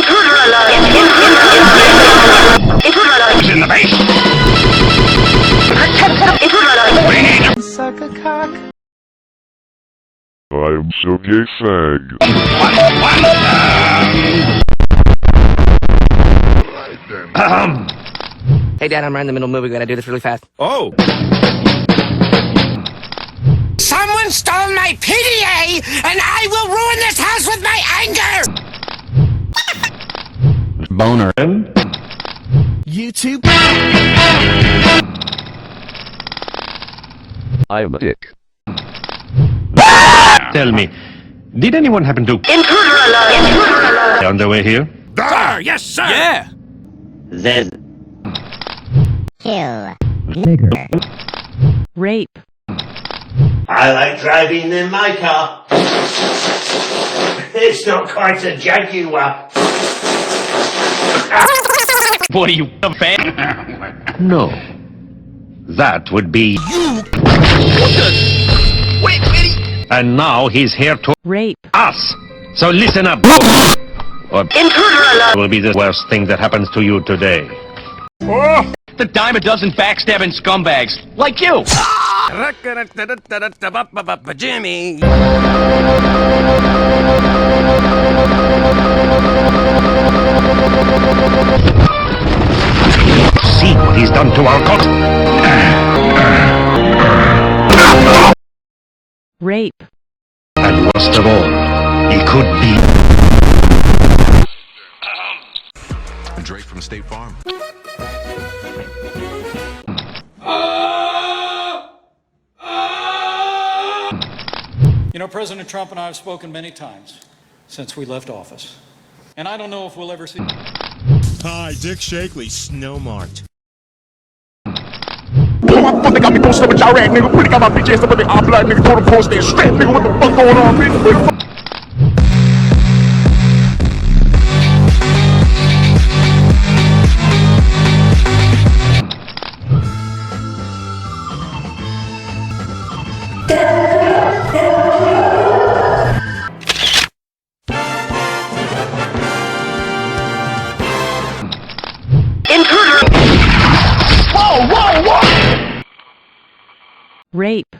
Intruder alert! Intruder alert! Who's in the base? Intruder alert! Suck a cock. I'm Sergey Fag. Hey, Dad, I'm right in the middle of the movie. We're gonna do this really fast. Oh! Someone stole my PDA, and I will ruin this house with my anger! Boner. YouTube. I'm a dick. Tell me, did anyone happen to Intruder alert! Intruder alert! on the way here? Sir, yes, sir. Yeah. Kill. Rape. I like driving in my car. It's not quite a Jaguar. What are you, a fan? No. That would be you. Wait. And now he's here to Rape. us. So listen up, or Intruder alert! it will be the worst thing that happens to you today. Oh, the dime a dozen backstabbing scumbags like you. Jimmy. See what he's done to our cult. Rape. And worst of all, he could be Drake from State Farm. You know, President Trump and I have spoken many times since we left office. And I don't know if we'll ever see... Hi, Dick Shakley, Snowmart. They got me posted up with y'all rag, nigga. Pretty got my bitch ass up with the eye black, nigga. Told them post they straight, nigga. What the fuck going on, bitch? Intruder! Rape.